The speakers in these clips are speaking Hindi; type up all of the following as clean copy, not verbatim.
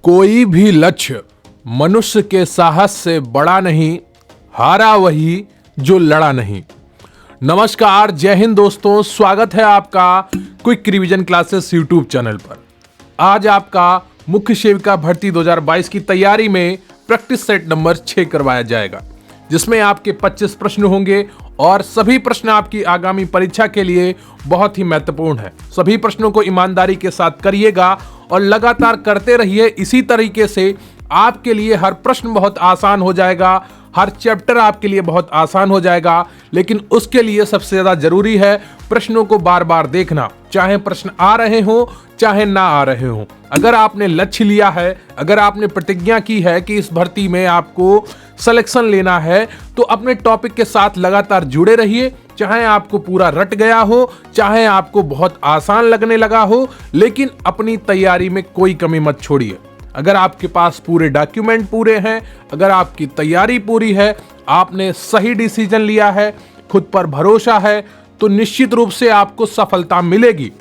कोई भी लक्ष्य मनुष्य के साहस से बड़ा नहीं, हारा वही जो लड़ा नहीं। नमस्कार, जय हिंद दोस्तों, स्वागत है आपका quick revision classes YouTube channel पर। आज आपका मुख्य सेविका भर्ती 2022 की तैयारी में प्रैक्टिस सेट नंबर 6 करवाया जाएगा, जिसमें आपके 25 प्रश्न होंगे और सभी प्रश्न आपकी आगामी परीक्षा के लिए बहुत ही महत्वपूर्ण है। सभी प्रश्नों को ईमानदारी के साथ करिएगा और लगातार करते रहिए। इसी तरीके से आपके लिए हर प्रश्न बहुत आसान हो जाएगा, हर चैप्टर आपके लिए बहुत आसान हो जाएगा। लेकिन उसके लिए सबसे ज्यादा जरूरी है प्रश्नों को बार बार देखना, चाहे प्रश्न आ रहे हो चाहे ना आ रहे हो। अगर आपने लक्ष्य लिया है, अगर आपने प्रतिज्ञा की है कि इस भर्ती में आपको सिलेक्शन लेना है, तो अपने टॉपिक के साथ लगातार जुड़े रहिए। चाहे आपको पूरा रट गया हो, चाहे आपको बहुत आसान लगने लगा हो, लेकिन अपनी तैयारी में कोई कमी मत छोड़िए। अगर आपके पास पूरे डॉक्यूमेंट पूरे हैं, अगर आपकी तैयारी पूरी है, आपने सही डिसीजन लिया है, खुद पर भरोसा है, तो निश्चित रूप से आपको सफलता मिलेगी।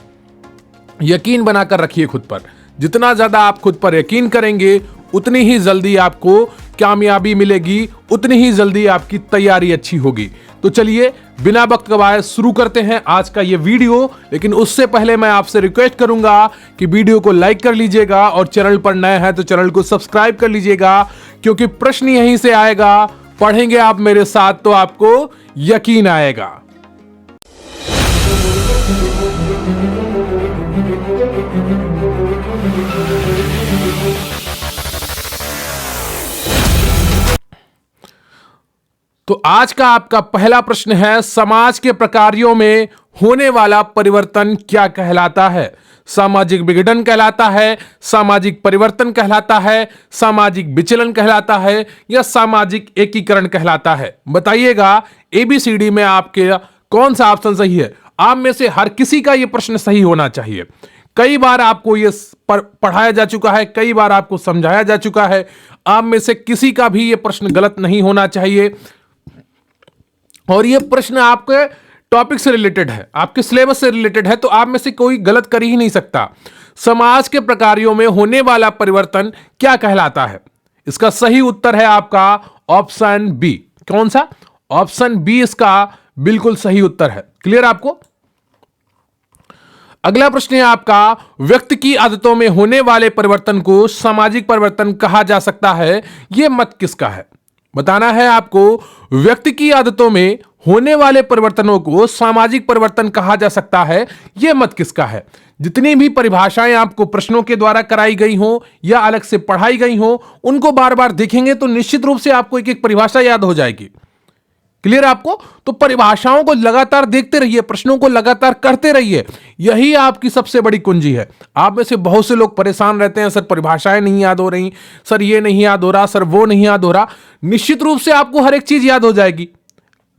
यकीन बनाकर रखिए खुद पर। जितना ज्यादा आप खुद पर यकीन करेंगे, उतनी ही जल्दी आपको कामयाबी मिलेगी, उतनी ही जल्दी आपकी तैयारी अच्छी होगी। तो चलिए बिना वक्त गवाए शुरू करते हैं आज का ये वीडियो। लेकिन उससे पहले मैं आपसे रिक्वेस्ट करूंगा कि वीडियो को लाइक कर लीजिएगा और चैनल पर नए हैं तो चैनल को सब्सक्राइब कर लीजिएगा, क्योंकि प्रश्न यहीं से आएगा। पढ़ेंगे आप मेरे साथ तो आपको यकीन आएगा। तो आज का आपका पहला प्रश्न है, समाज के प्रकारों में होने वाला परिवर्तन क्या कहलाता है? सामाजिक विघटन कहलाता है, सामाजिक परिवर्तन कहलाता है, सामाजिक विचलन कहलाता है, या सामाजिक एकीकरण कहलाता है? बताइएगा एबीसीडी में आपके कौन सा ऑप्शन सही है। आप में से हर किसी का यह प्रश्न सही होना चाहिए। कई बार आपको यह पढ़ाया जा चुका है, कई बार आपको समझाया जा चुका है। आप में से किसी का भी यह प्रश्न गलत नहीं होना चाहिए। और ये प्रश्न आपके टॉपिक से रिलेटेड है, आपके सिलेबस से रिलेटेड है, तो आप में से कोई गलत कर ही नहीं सकता। समाज के प्रकारों में होने वाला परिवर्तन क्या कहलाता है? इसका सही उत्तर है आपका ऑप्शन बी। कौन सा? ऑप्शन बी इसका बिल्कुल सही उत्तर है। क्लियर आपको? अगला प्रश्न है आपका, व्यक्ति की आदतों में होने वाले परिवर्तन को सामाजिक परिवर्तन कहा जा सकता है? यह मत किसका है? बताना है आपको। व्यक्ति की आदतों में होने वाले परिवर्तनों को सामाजिक परिवर्तन कहा जा सकता है, यह मत किसका है? जितनी भी परिभाषाएं आपको प्रश्नों के द्वारा कराई गई हो या अलग से पढ़ाई गई हो, उनको बार बार देखेंगे तो निश्चित रूप से आपको एक एक परिभाषा याद हो जाएगी। क्लियर आपको? तो परिभाषाओं को लगातार देखते रहिए, प्रश्नों को लगातार करते रहिए, यही आपकी सबसे बड़ी कुंजी है। आप में से बहुत से लोग परेशान रहते हैं, सर परिभाषाएं नहीं याद हो रही, सर ये नहीं याद हो रहा, सर वो नहीं याद हो रहा। निश्चित रूप से आपको हर एक चीज याद हो जाएगी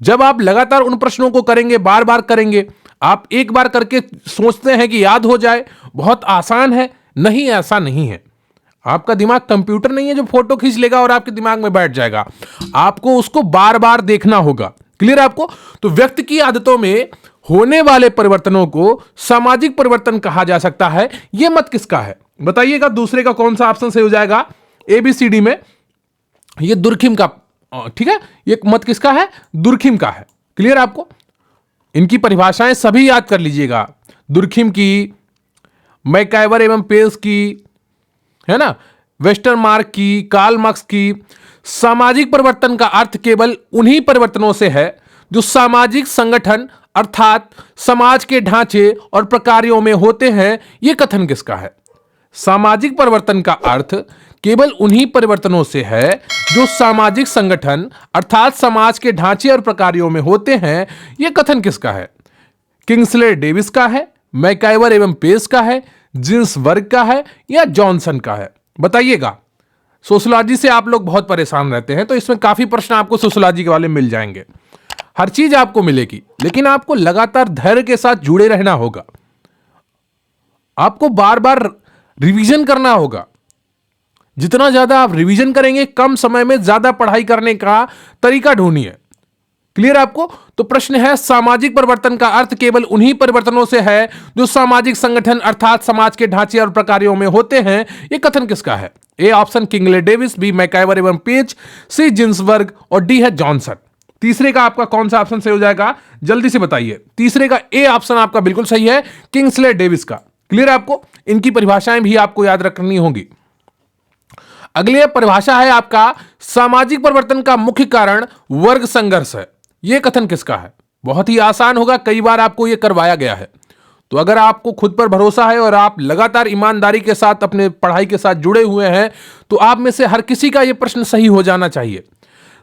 जब आप लगातार उन प्रश्नों को करेंगे, बार बार करेंगे। आप एक बार करके सोचते हैं कि याद हो जाए, बहुत आसान है। नहीं, ऐसा नहीं है। आपका दिमाग कंप्यूटर नहीं है जो फोटो खींच लेगा और आपके दिमाग में बैठ जाएगा। आपको उसको बार बार देखना होगा। क्लियर आपको? तो व्यक्ति की आदतों में होने वाले परिवर्तनों को सामाजिक परिवर्तन कहा जा सकता है, यह मत किसका है? बताइएगा दूसरे का कौन सा ऑप्शन सही हो जाएगा एबीसीडी में? यह दुर्खिम का, ठीक है, यह मत किसका है? दुर्खिम का है। क्लियर आपको? इनकी परिभाषाएं सभी याद कर लीजिएगा। दुर्खिम की, मैकाइवर एवं पेस की, है ना, वेस्टरमार्क की, कार्ल मार्क्स की। सामाजिक परिवर्तन का अर्थ केवल उन्हीं परिवर्तनों से है जो सामाजिक संगठन अर्थात समाज के ढांचे और प्रकारों में होते हैं। यह कथन किसका है? सामाजिक परिवर्तन का अर्थ केवल उन्हीं परिवर्तनों से है जो सामाजिक संगठन अर्थात समाज के ढांचे और प्रकारों में होते हैं। यह कथन किसका है? किंग्सले डेविस का है, मैकाइवर एवं पेस का है, जिन्सबर्ग का है, या जॉनसन का है? बताइएगा। सोशियोलॉजी से आप लोग बहुत परेशान रहते हैं, तो इसमें काफी प्रश्न आपको सोशियोलॉजी के वाले मिल जाएंगे। हर चीज आपको मिलेगी, लेकिन आपको लगातार धैर्य के साथ जुड़े रहना होगा। आपको बार बार रिवीजन करना होगा। जितना ज्यादा आप रिवीजन करेंगे, कम समय में ज्यादा पढ़ाई करने का तरीका ढूंढिए। क्लियर आपको? तो प्रश्न है, सामाजिक परिवर्तन का अर्थ केवल उन्हीं परिवर्तनों से है जो सामाजिक संगठन अर्थात समाज के ढांचे और प्रकारों में होते हैं। यह कथन किसका है? A option Kingsley Davis, B MacIver एवं पेज, सी जिन्सबर्ग और डी है जॉनसन। तीसरे का आपका कौन सा ऑप्शन सही हो जाएगा? जल्दी से बताइए। तीसरे का ए ऑप्शन आपका बिल्कुल सही है, किंग्सले डेविस का। क्लियर आपको? इनकी परिभाषाएं भी आपको याद रखनी होंगी। अगली परिभाषा है आपका, सामाजिक परिवर्तन का मुख्य कारण वर्ग संघर्ष है। यह कथन किसका है? बहुत ही आसान होगा, कई बार आपको यह करवाया गया है। तो अगर आपको खुद पर भरोसा है और आप लगातार ईमानदारी के साथ अपने पढ़ाई के साथ जुड़े हुए हैं, तो आप में से हर किसी का यह प्रश्न सही हो जाना चाहिए।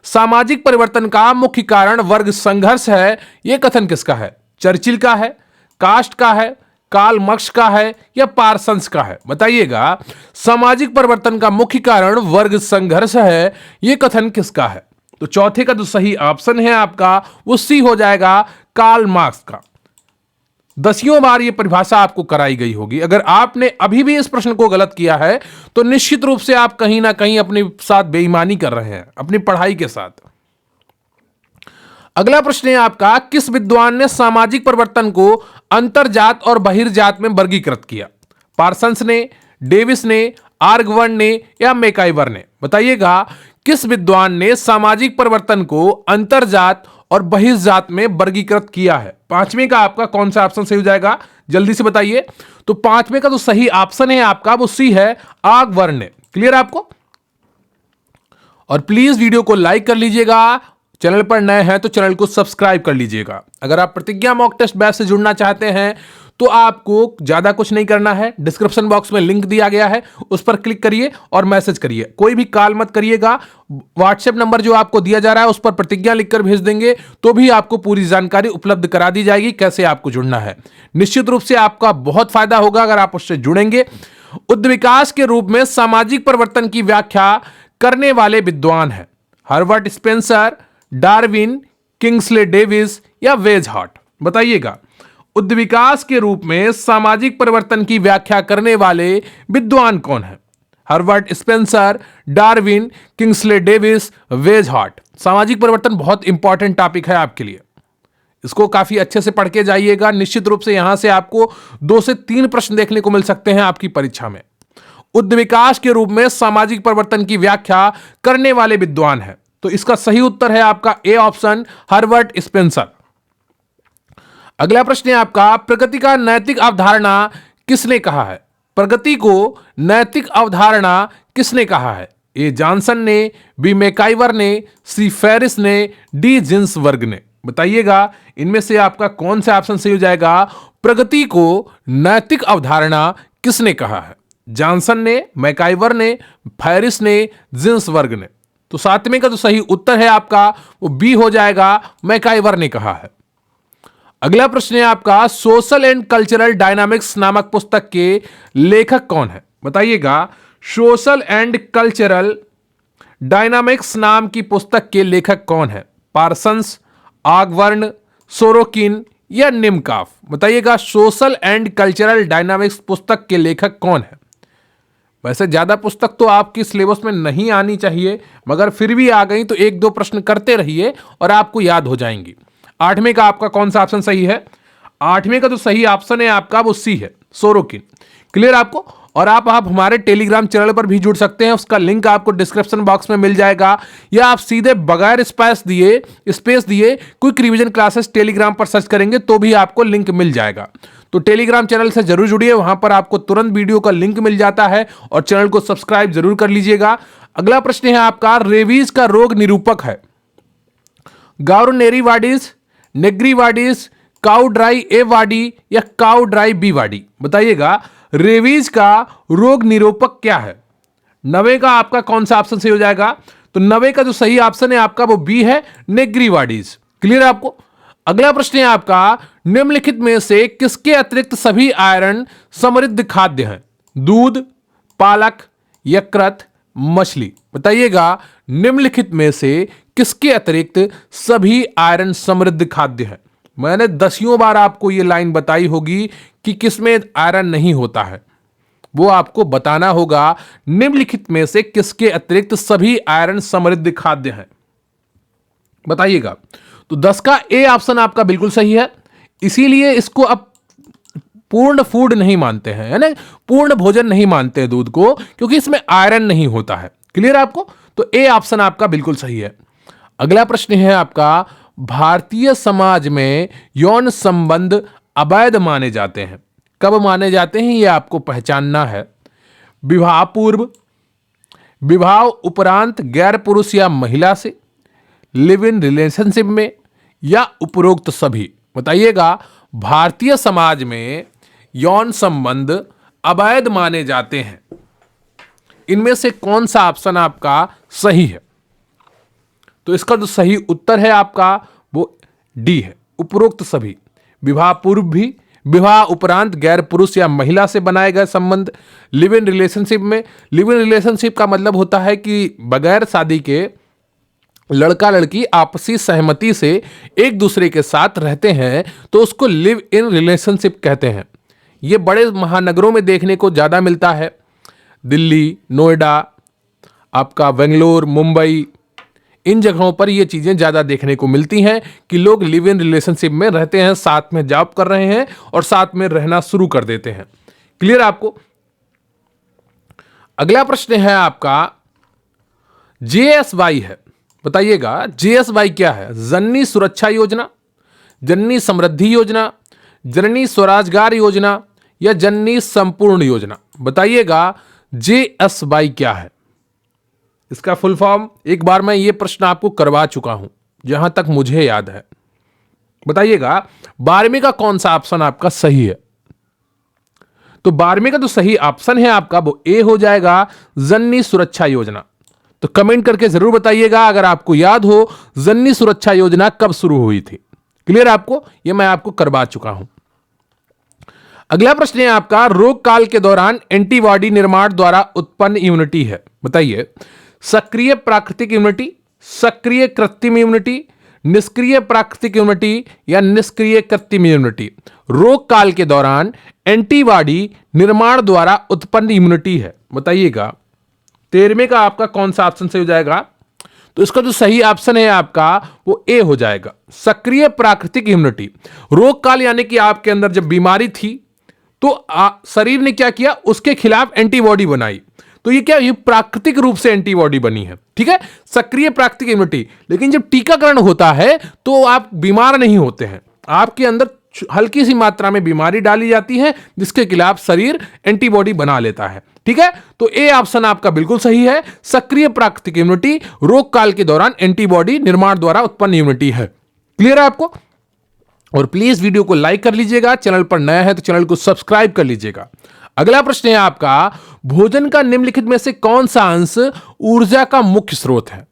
सामाजिक परिवर्तन का मुख्य कारण वर्ग संघर्ष है, यह कथन किसका है? चर्चिल का है, कास्ट का है, कार्ल मार्क्स का है या पार्सन्स का है? बताइएगा। सामाजिक परिवर्तन का मुख्य कारण वर्ग संघर्ष है, यह कथन किसका है? तो चौथे का जो सही ऑप्शन है आपका वो सी हो जाएगा, कार्ल मार्क्स का। 10 बार यह परिभाषा आपको कराई गई होगी। अगर आपने अभी भी इस प्रश्न को गलत किया है तो निश्चित रूप से आप कहीं ना कहीं अपने साथ बेईमानी कर रहे हैं, अपनी पढ़ाई के साथ। अगला प्रश्न है आपका, किस विद्वान ने सामाजिक परिवर्तन को अंतरजात और बहिर्जात में वर्गीकृत किया? पार्सन्स ने, डेविस ने, आर्गवन ने या मैकाइवर ने? बताइएगा, किस विद्वान ने सामाजिक परिवर्तन को अंतरजात और बहिर्जात में वर्गीकृत किया है? पांचवें का आपका कौन सा ऑप्शन सही हो जाएगा? जल्दी से बताइए। तो पांचवें का जो सही ऑप्शन है आपका वो सी है, आर्गवन ने। क्लियर आपको? और प्लीज वीडियो को लाइक कर लीजिएगा, चैनल पर नए हैं तो चैनल को सब्सक्राइब कर लीजिएगा। अगर आप प्रतिज्ञा मॉक टेस्ट बैच से जुड़ना चाहते हैं तो आपको ज्यादा कुछ नहीं करना है, डिस्क्रिप्शन बॉक्स में लिंक दिया गया है, उस पर क्लिक करिए और मैसेज करिए। कोई भी कॉल मत करिएगा, व्हाट्सएप नंबर जो आपको दिया जा रहा है उस पर प्रतिज्ञा लिखकर भेज देंगे तो भी आपको पूरी जानकारी उपलब्ध करा दी जाएगी कैसे आपको जुड़ना है। निश्चित रूप से आपका बहुत फायदा होगा अगर आप उससे जुड़ेंगे। उद्विकास के रूप में सामाजिक परिवर्तन की व्याख्या करने वाले विद्वान हैं Herbert Spencer, Darwin, Kingsley Davis या वेजहार्ट? बताइएगा, उद्विकास के रूप में सामाजिक परिवर्तन की व्याख्या करने वाले विद्वान कौन है? Herbert Spencer, Darwin, Kingsley Davis, वेजहार्ट? सामाजिक परिवर्तन बहुत इंपॉर्टेंट टॉपिक है आपके लिए, इसको काफी अच्छे से पढ़ के जाइएगा। निश्चित रूप से यहां से आपको 2 से 3 प्रश्न देखने को मिल सकते हैं आपकी परीक्षा में। उद्विकास के रूप में सामाजिक परिवर्तन की व्याख्या करने वाले विद्वान है, तो इसका सही उत्तर है आपका ए ऑप्शन, हर्बर्ट स्पेंसर। अगला प्रश्न है आपका, प्रगति का नैतिक अवधारणा किसने कहा है? प्रगति को नैतिक अवधारणा किसने कहा है? ए जॉनसन ने, बी मैकाइवर ने, सी फेरिस ने, डी जिन्सबर्ग ने? बताइएगा, इनमें से आपका कौन सा ऑप्शन सही हो जाएगा? प्रगति को नैतिक अवधारणा किसने कहा है? जॉनसन ने, मैकाइवर ने, फेरिस ने, जिन्सबर्ग ने? तो सातवें का जो सही उत्तर है आपका वो बी हो जाएगा, मैकाइवर ने कहा है। अगला प्रश्न है आपका, सोशल एंड कल्चरल डायनामिक्स नामक पुस्तक के लेखक कौन है? बताइएगा, सोशल एंड कल्चरल डायनामिक्स नाम की पुस्तक के लेखक कौन है? पार्सन्स, आर्गवन, सोरोकिन या निमकॉफ? बताइएगा, सोशल एंड कल्चरल डायनामिक्स पुस्तक के लेखक कौन है? वैसे ज्यादा पुस्तक तो आपकी सिलेबस में नहीं आनी चाहिए, मगर फिर भी आ गई तो 1-2 प्रश्न करते रहिए और आपको याद हो जाएंगी। 8वें का आपका कौन सा ऑप्शन सही है? 8वें का जो सही ऑप्शन है आपका वो सी है, सोरोकिन। क्लियर आपको? और आप हमारे टेलीग्राम चैनल पर भी जुड़ सकते हैं, उसका लिंक आपको डिस्क्रिप्शन बॉक्स में मिल जाएगा, या आप सीधे बगैर स्पेस दिए क्विक रिवीजन क्लासेस टेलीग्राम पर सर्च करेंगे तो भी आपको लिंक मिल जाएगा। तो टेलीग्राम चैनल से जरूर जुड़िए, वहां पर आपको तुरंत वीडियो का लिंक मिल जाता है और चैनल को सब्सक्राइब जरूर कर लीजिएगा। अगला प्रश्न है आपका, रेबीज का रोग निरूपक है? गाउरनेरी वार्डिस, नेग्री वार्डिस, काउ ड्राई ए वार्डी या काउ ड्राई बी वार्डी? बताइएगा, रेबीज का रोग निरूपक क्या है? 90 का आपका कौन सा ऑप्शन सही हो जाएगा? तो 90 का जो सही ऑप्शन है आपका वो बी है, नेग्री वार्डिस। क्लियर आपको? अगला प्रश्न है आपका, निम्नलिखित में से किसके अतिरिक्त सभी आयरन समृद्ध खाद्य हैं? दूध, पालक, यकृत, मछली? बताइएगा, निम्नलिखित में से किसके अतिरिक्त सभी आयरन समृद्ध खाद्य हैं? मैंने 10 बार आपको यह लाइन बताई होगी कि किसमें आयरन नहीं होता है, वो आपको बताना होगा। निम्नलिखित में से किसके अतिरिक्त सभी आयरन समृद्ध खाद्य हैं? बताइएगा। तो 10 का ए ऑप्शन आपका बिल्कुल सही है। इसीलिए इसको अब पूर्ण फूड नहीं मानते हैं, यानी पूर्ण भोजन नहीं मानते दूध को, क्योंकि इसमें आयरन नहीं होता है। क्लियर है आपको? तो ए ऑप्शन आपका बिल्कुल सही है। अगला प्रश्न है आपका, भारतीय समाज में यौन संबंध अवैध माने जाते हैं। कब माने जाते हैं, यह आपको पहचानना है। विवाह पूर्व, विवाह उपरांत गैर पुरुष या महिला से, लिव इन रिलेशनशिप में, या उपरोक्त सभी। बताइएगा, भारतीय समाज में यौन संबंध अवैध माने जाते हैं, इनमें से कौन सा ऑप्शन आपका सही है? तो इसका जो सही उत्तर है आपका वो डी है, उपरोक्त सभी। विवाह पूर्व भी, विवाह उपरांत गैर पुरुष या महिला से बनाए गए संबंध, लिव इन रिलेशनशिप में। लिव इन रिलेशनशिप का मतलब होता है कि बगैर शादी के लड़का लड़की आपसी सहमति से एक दूसरे के साथ रहते हैं, तो उसको लिव इन रिलेशनशिप कहते हैं। ये बड़े महानगरों में देखने को ज़्यादा मिलता है। दिल्ली, नोएडा, आपका बेंगलोर, मुंबई, इन जगहों पर ये चीज़ें ज़्यादा देखने को मिलती हैं कि लोग लिव इन रिलेशनशिप में रहते हैं, साथ में जॉब कर रहे हैं और साथ में रहना शुरू कर देते हैं। क्लियर आपको? अगला प्रश्न है आपका, जेएसवाई है। बताइएगा, जेएसवाई क्या है? जननी सुरक्षा योजना, जननी समृद्धि योजना, जननी स्वरोजगार योजना, या जननी संपूर्ण योजना। बताइएगा, जेएसवाई क्या है? इसका फुल फॉर्म एक बार मैं ये प्रश्न आपको करवा चुका हूं, जहां तक मुझे याद है। बताइएगा, 12वीं का कौन सा ऑप्शन आपका सही है? तो 12वीं का जो सही ऑप्शन है आपका वो ए हो जाएगा, जननी सुरक्षा योजना। तो कमेंट करके जरूर बताइएगा अगर आपको याद हो जननी सुरक्षा योजना कब शुरू हुई थी। क्लियर आपको? ये मैं आपको करवा चुका हूं। अगला प्रश्न है आपका, रोग काल के दौरान एंटीबॉडी निर्माण द्वारा उत्पन्न इम्यूनिटी है। बताइए, सक्रिय प्राकृतिक इम्यूनिटी, सक्रिय कृत्रिम इम्यूनिटी, निष्क्रिय प्राकृतिक इम्यूनिटी, या निष्क्रिय कृत्रिम इम्यूनिटी। रोग काल के दौरान एंटीबॉडी निर्माण द्वारा उत्पन्न इम्यूनिटी है। बताइएगा, 13वें का आपका कौन सा ऑप्शन सही हो जाएगा? तो इसका जो सही ऑप्शन है आपका वो ए हो जाएगा, सक्रिय प्राकृतिक इम्यूनिटी। रोग काल यानी कि आपके अंदर जब बीमारी थी तो शरीर ने क्या किया, उसके खिलाफ एंटीबॉडी बनाई। तो ये क्या, ये प्राकृतिक रूप से एंटीबॉडी बनी है। ठीक है, सक्रिय प्राकृतिक इम्यूनिटी। लेकिन जब टीकाकरण होता है तो आप बीमार नहीं होते हैं, आपके अंदर हल्की सी मात्रा में बीमारी डाली जाती है जिसके खिलाफ शरीर एंटीबॉडी बना लेता है। ठीक है, तो ए ऑप्शन आपका बिल्कुल सही है, सक्रिय प्राकृतिक इम्यूनिटी रोग काल के दौरान एंटीबॉडी निर्माण द्वारा उत्पन्न इम्यूनिटी है। क्लियर है आपको? और प्लीज वीडियो को लाइक कर लीजिएगा, चैनल पर नया है तो चैनल को सब्सक्राइब कर लीजिएगा। अगला प्रश्न है आपका, भोजन का निम्नलिखित में से कौन सा अंश ऊर्जा का मुख्य स्रोत है?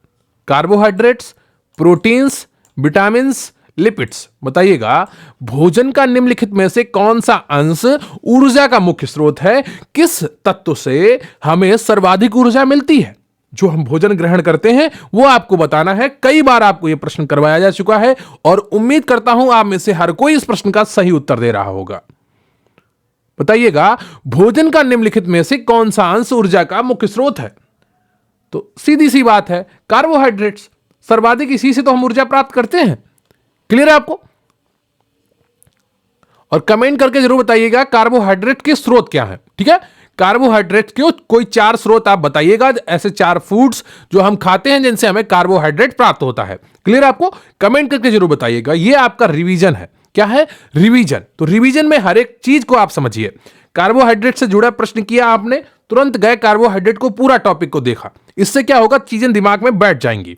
Carbohydrates, proteins, vitamins, lipids. बताइएगा, भोजन का निम्नलिखित में से कौन सा अंश ऊर्जा का मुख्य स्रोत है? किस तत्व से हमें सर्वाधिक ऊर्जा मिलती है? जो हम भोजन ग्रहण करते हैं वो आपको बताना है। कई बार आपको यह प्रश्न करवाया जा चुका है और उम्मीद करता हूं आप में से हर कोई इस प्रश्न का सही उत्तर दे रहा होगा। बताइएगा, भोजन का निम्नलिखित में से कौन सा अंश ऊर्जा का मुख्य स्रोत है? तो सीधी सी बात है, कार्बोहाइड्रेट्स। सर्वाधिक इसी से तो हम ऊर्जा प्राप्त करते हैं। क्लियर है आपको? और कमेंट करके जरूर बताइएगा कार्बोहाइड्रेट के स्रोत क्या है। ठीक है, कार्बोहाइड्रेट के कोई 4 स्रोत आप बताइएगा, ऐसे 4 फूड्स जो हम खाते हैं जिनसे हमें कार्बोहाइड्रेट प्राप्त होता है। क्लियर आपको? कमेंट करके जरूर बताइएगा। ये आपका रिवीजन है। क्या है? रिवीजन। तो रिवीजन में हर एक चीज को आप समझिए। कार्बोहाइड्रेट से जुड़ा प्रश्न किया आपने, तुरंत गए कार्बोहाइड्रेट को पूरा टॉपिक को देखा। इससे क्या होगा, चीजें दिमाग में बैठ जाएंगी।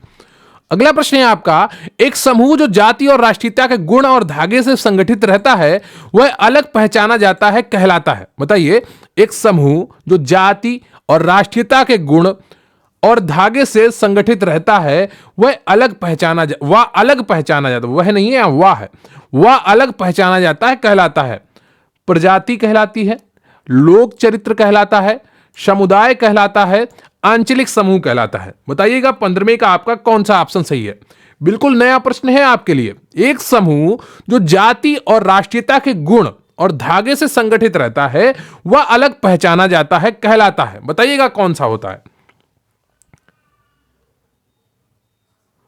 अगला प्रश्न है आपका, एक समूह जो जाति और राष्ट्रीयता के गुण और धागे से संगठित रहता है वह अलग पहचाना जाता है, कहलाता है। बताइए, एक समूह जो जाति और राष्ट्रीयता के गुण और धागे से संगठित रहता है वह अलग पहचाना जाता, वह नहीं है, वह है, वह अलग पहचाना जाता है, कहलाता है। प्रजाति कहलाती है, लोक चरित्र कहलाता है, समुदाय कहलाता है, आंचलिक समूह कहलाता है। बताइएगा 15वें का आपका कौन सा ऑप्शन सही है? बिल्कुल नया प्रश्न है आपके लिए। एक समूह जो जाति और राष्ट्रीयता के गुण और धागे से संगठित रहता है वह अलग पहचाना जाता है, कहलाता है। बताइएगा कौन सा होता है?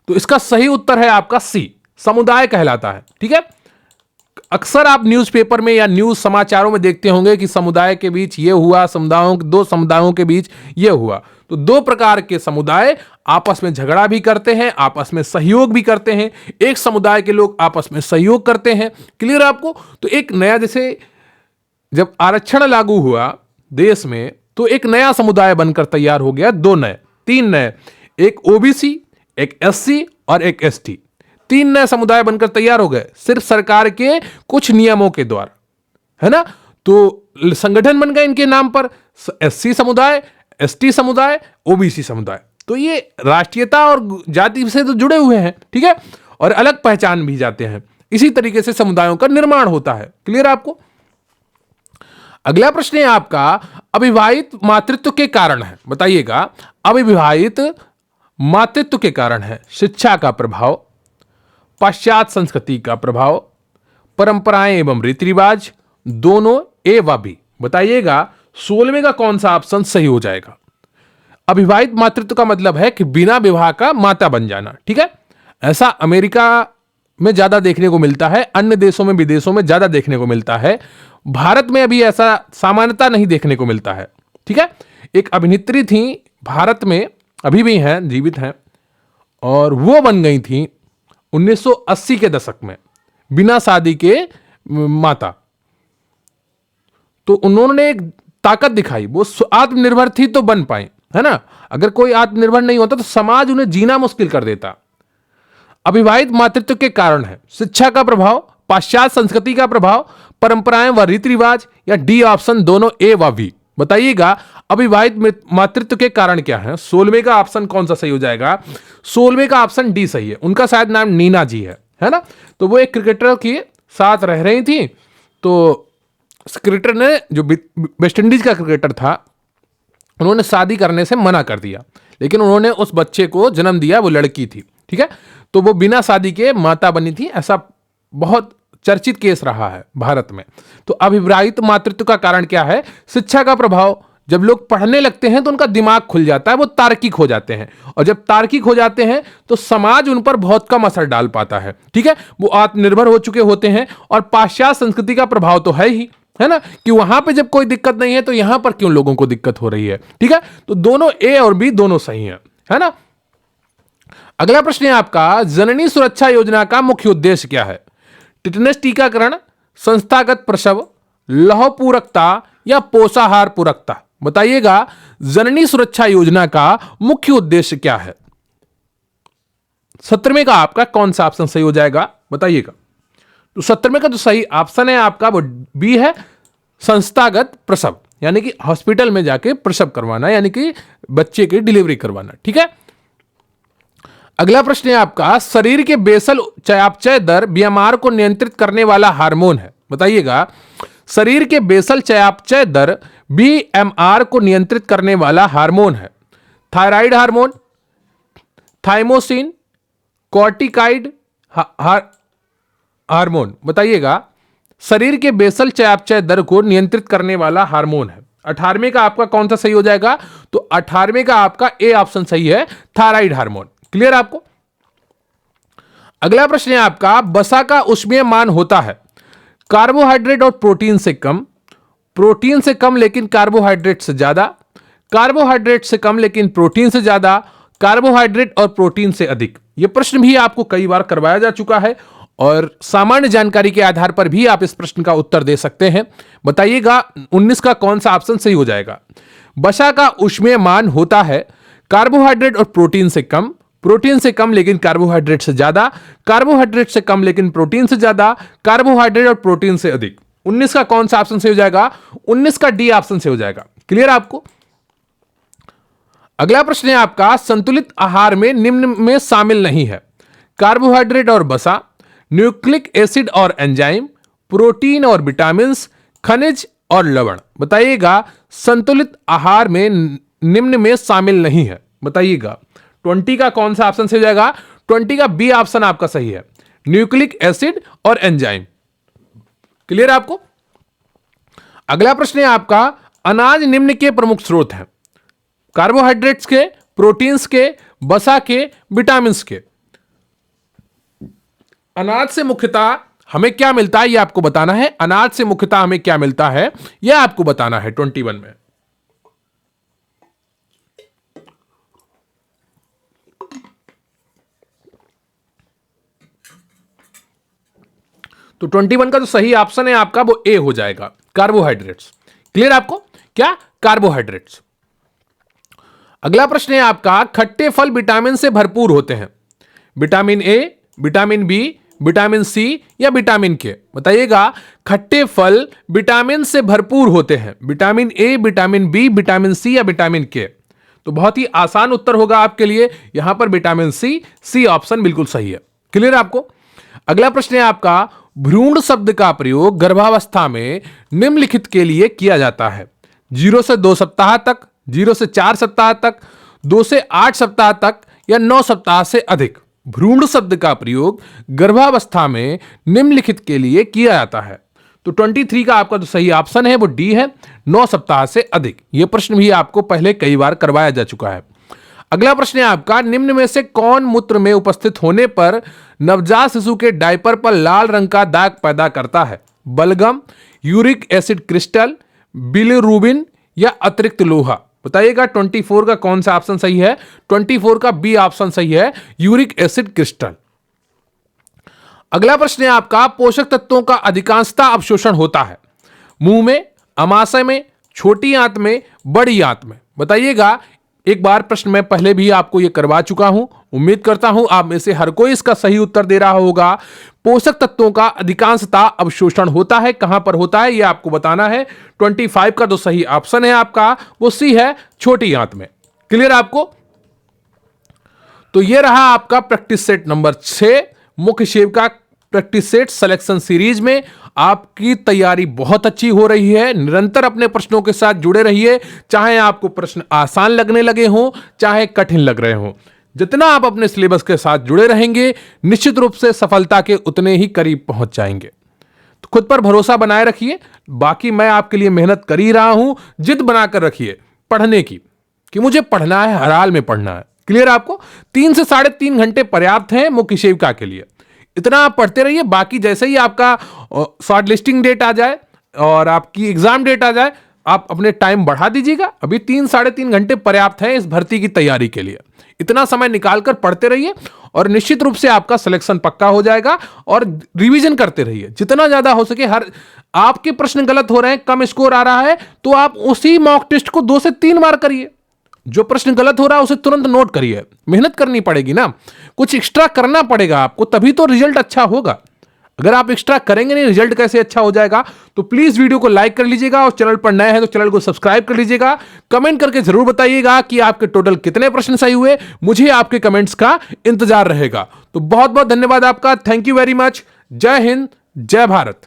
तो इसका सही उत्तर है आपका सी, समुदाय कहलाता है। ठीक है, अक्सर आप न्यूज़पेपर में या न्यूज़ समाचारों में देखते होंगे कि समुदाय के बीच ये हुआ, दो समुदायों के बीच ये हुआ। तो दो प्रकार के समुदाय आपस में झगड़ा भी करते हैं, आपस में सहयोग भी करते हैं। एक समुदाय के लोग आपस में सहयोग करते हैं। क्लियर है आपको? तो एक नया, जैसे जब आरक्षण लागू हुआ देश में, तो एक नया समुदाय बनकर तैयार हो गया, तीन नए, एक ओबीसी, एक एससी और एक एसटी। तीन नए समुदाय बनकर तैयार हो गए सिर्फ सरकार के कुछ नियमों के द्वारा, है ना। तो संगठन बन गए इनके नाम पर, एससी समुदाय, एसटी समुदाय, ओबीसी समुदाय। तो ये राष्ट्रीयता और जाति से तो जुड़े हुए हैं, ठीक है, और अलग पहचान भी जाते हैं। इसी तरीके से समुदायों का निर्माण होता है। क्लियर आपको? अगला प्रश्न है आपका, अविवाहित मातृत्व के कारण है। बताइएगा, अविवाहित मातृत्व के कारण है शिक्षा का प्रभाव, पाश्चात्य संस्कृति का प्रभाव, परंपराएं एवं रीति रिवाज, दोनों ए व बी। बताइएगा 16वें का कौन सा ऑप्शन सही हो जाएगा। अविवाहित मातृत्व का मतलब है कि बिना विवाह का माता बन जाना। ठीक है, ऐसा अमेरिका में ज्यादा देखने को मिलता है, अन्य देशों में, विदेशों में ज्यादा देखने को मिलता है। भारत में अभी ऐसा सामान्यता नहीं देखने को मिलता है। ठीक है, एक अभिनेत्री थी भारत में, अभी भी हैं, जीवित हैं, और वो बन गई थी 1980 के दशक में बिना शादी के माता। तो उन्होंने एक ताकत दिखाई, वो आत्मनिर्भर थी तो बन पाए, है ना। अगर कोई आत्मनिर्भर नहीं होता तो समाज उन्हें जीना मुश्किल कर देता। अविवाहित मातृत्व के कारण है शिक्षा का प्रभाव, पाश्चात्य संस्कृति का प्रभाव, परंपराएं व रीति रिवाज, या डी ऑप्शन दोनों ए व बी। बताइएगा अविवाहित मातृत्व के कारण क्या है। 16वें का ऑप्शन कौन सा सही हो जाएगा। 16वें का ऑप्शन डी सही है। उनका शायद नाम नीना जी है ना। तो वो एक क्रिकेटर के साथ रह रही थी, तो क्रिकेटर ने, जो वेस्ट इंडीज का क्रिकेटर था, उन्होंने शादी करने से मना कर दिया, लेकिन उन्होंने उस बच्चे को जन्म दिया, वो लड़की थी। ठीक है, तो वो बिना शादी के माता बनी थी। ऐसा बहुत चर्चित केस रहा है भारत में। तो अविवाहित मातृत्व का कारण क्या है। शिक्षा का प्रभाव, जब लोग पढ़ने लगते हैं तो उनका दिमाग खुल जाता है, वो तार्किक हो जाते हैं, और जब तार्किक हो जाते हैं तो समाज उन पर बहुत कम असर डाल पाता है। ठीक है, वो आत्मनिर्भर हो चुके होते हैं। और पाश्चात्य संस्कृति का प्रभाव तो है ही, है ना, कि वहां पे जब कोई दिक्कत नहीं है तो यहां पर क्यों लोगों को दिक्कत हो रही है। ठीक है, तो दोनों ए और बी दोनों सही है ना। अगला प्रश्न है आपका, जननी सुरक्षा योजना का मुख्य उद्देश्य क्या है। टिटनेस टीकाकरण, संस्थागत प्रसव, लौह पूरकता, या पोषाहार पूरकता। बताइएगा जननी सुरक्षा योजना का मुख्य उद्देश्य क्या है। 17वें का आपका कौन सा ऑप्शन सही हो जाएगा, बताइएगा। तो 17वें का जो सही ऑप्शन है आपका वो बी है, संस्थागत प्रसव, यानी कि हॉस्पिटल में जाके प्रसव करवाना, यानी कि बच्चे की डिलीवरी करवाना। ठीक है, अगला प्रश्न है आपका, शरीर के बेसल चयापचय दर बीएमआर को नियंत्रित करने वाला हार्मोन है। बताइएगा शरीर के बेसल चयापचय दर बीएमआर को नियंत्रित करने वाला हार्मोन है। Thyroid hormone, thymosin, corticoid hormone. बताइएगा शरीर के बेसल चयापचय दर को नियंत्रित करने वाला हार्मोन है। 18वें का आपका कौन सा सही हो जाएगा। तो 18वें का आपका ए ऑप्शन सही है, थायराइड हार्मोन। क्लियर आपको। अगला प्रश्न है आपका, वसा का ऊष्मीय मान होता है कार्बोहाइड्रेट और प्रोटीन से कम, प्रोटीन से कम लेकिन कार्बोहाइड्रेट से ज्यादा, कार्बोहाइड्रेट से कम लेकिन प्रोटीन से ज्यादा, कार्बोहाइड्रेट और प्रोटीन से अधिक। यह प्रश्न भी आपको कई बार करवाया जा चुका है, और सामान्य जानकारी के आधार पर भी आप इस प्रश्न का उत्तर दे सकते हैं। बताइएगा 19 का कौन सा ऑप्शन सही हो जाएगा। वसा का ऊष्मीय मान होता है कार्बोहाइड्रेट और प्रोटीन से कम, प्रोटीन से कम लेकिन कार्बोहाइड्रेट से ज्यादा, कार्बोहाइड्रेट से कम लेकिन प्रोटीन से ज्यादा, कार्बोहाइड्रेट और प्रोटीन से अधिक। 19 का कौन सा ऑप्शन से हो जाएगा। 19 का डी ऑप्शन से हो जाएगा। क्लियर आपको। अगला प्रश्न है आपका, संतुलित आहार में निम्न में शामिल नहीं है कार्बोहाइड्रेट और वसा, न्यूक्लिक एसिड और एंजाइम, प्रोटीन और विटामिन, खनिज और लवण। बताइएगा संतुलित आहार में निम्न में शामिल नहीं है। बताइएगा 20 का कौन सा ऑप्शन सही हो जाएगा। 20 का बी ऑप्शन आपका सही है, न्यूक्लिक एसिड और एंजाइम। क्लियर आपको। अगला प्रश्न है आपका, अनाज निम्न के प्रमुख स्रोत हैं कार्बोहाइड्रेट्स के, प्रोटीन्स के, वसा के, विटामिन्स के। अनाज से मुख्यतः हमें क्या मिलता है, यह आपको बताना है। अनाज से मुख्यतः हमें क्या मिलता है, यह आपको बताना है 21 में। तो 21 का जो सही ऑप्शन है आपका वो ए हो जाएगा, कार्बोहाइड्रेट्स। क्लियर आपको, क्या कार्बोहाइड्रेट्स। अगला प्रश्न है आपका, खट्टे फल विटामिन से भरपूर होते हैं, vitamin A, vitamin B, vitamin C या विटामिन के। बताइएगा, खट्टे फल विटामिन से भरपूर होते हैं, vitamin A, vitamin B, vitamin C या विटामिन के। तो बहुत ही आसान उत्तर होगा आपके लिए यहां पर विटामिन सी, सी ऑप्शन बिल्कुल सही है। क्लियर आपको। अगला प्रश्न है आपका, भ्रूण शब्द का प्रयोग गर्भावस्था में निम्नलिखित के लिए किया जाता है, 0 से 2 सप्ताह तक, 0 से 4 सप्ताह तक, 2 से 8 सप्ताह तक या 9 सप्ताह से अधिक। भ्रूण शब्द का प्रयोग गर्भावस्था में निम्नलिखित के लिए किया जाता है। तो 23 का आपका जो सही ऑप्शन है वो डी है, 9 सप्ताह से अधिक। यह प्रश्न भी आपको पहले कई बार करवाया जा चुका है। अगला प्रश्न है आपका, निम्न में से कौन मूत्र में उपस्थित होने पर नवजात शिशु के डायपर पर लाल रंग का दाग पैदा करता है, बलगम, यूरिक एसिड क्रिस्टल, बिलिरुबिन या अतिरिक्त लोहा। बताइएगा 24 का कौन सा ऑप्शन सही है। 24 का बी ऑप्शन सही है, यूरिक एसिड क्रिस्टल। अगला प्रश्न है आपका, पोषक तत्वों का अधिकांशतः अवशोषण होता है मुंह में, अमाशय में, छोटी आंत में, बड़ी आंत में। बताइएगा, एक बार प्रश्न मैं पहले भी आपको यह करवा चुका हूं, उम्मीद करता हूं आप में से हर कोई इसका सही उत्तर दे रहा होगा। पोषक तत्वों का अधिकांशतः अवशोषण होता है, कहां पर होता है यह आपको बताना है। 25 का जो सही ऑप्शन है आपका वो सी है, छोटी आंत में। क्लियर आपको। तो यह रहा आपका प्रैक्टिस सेट नंबर 6, मुख्य सेविका प्रैक्टिस सेट सिलेक्शन सीरीज में। आपकी तैयारी बहुत अच्छी हो रही है, निरंतर अपने प्रश्नों के साथ जुड़े रहिए, चाहे आपको प्रश्न आसान लगने लगे हों चाहे कठिन लग रहे हों। जितना आप अपने सिलेबस के साथ जुड़े रहेंगे, निश्चित रूप से सफलता के उतने ही करीब पहुंच जाएंगे। तो खुद पर भरोसा बनाए रखिए, बाकी मैं आपके लिए मेहनत कर ही रहा हूं। जिद बनाकर रखिए पढ़ने की, कि मुझे पढ़ना है, हर हाल में पढ़ना है। क्लियर आपको। 3 से 3.5 घंटे पर्याप्त हैं मुख्य सेविका के लिए। इतना आप पढ़ते रहिए, बाकी जैसे ही आपका शॉर्ट लिस्टिंग डेट आ जाए और आपकी एग्जाम डेट आ जाए, आप अपने टाइम बढ़ा दीजिएगा। अभी 3-3.5 घंटे पर्याप्त है इस भर्ती की तैयारी के लिए। इतना समय निकालकर पढ़ते रहिए और निश्चित रूप से आपका सिलेक्शन पक्का हो जाएगा। और रिवीजन करते रहिए जितना ज्यादा हो सके। हर आपके प्रश्न गलत हो रहे हैं, कम स्कोर आ रहा है, तो आप उसी मॉक टेस्ट को 2 से 3 बार करिए। जो प्रश्न गलत हो रहा है उसे तुरंत नोट करिए। मेहनत करनी पड़ेगी ना, कुछ एक्स्ट्रा करना पड़ेगा आपको, तभी तो रिजल्ट अच्छा होगा। अगर आप एक्स्ट्रा करेंगे नहीं, रिजल्ट कैसे अच्छा हो जाएगा। तो प्लीज वीडियो को लाइक कर लीजिएगा और चैनल पर नए हैं तो चैनल को सब्सक्राइब कर लीजिएगा। कमेंट करके जरूर बताइएगा कि आपके टोटल कितने प्रश्न सही हुए। मुझे आपके कमेंट्स का इंतजार रहेगा। तो बहुत बहुत धन्यवाद आपका। Thank you very much. जय हिंद, जय भारत।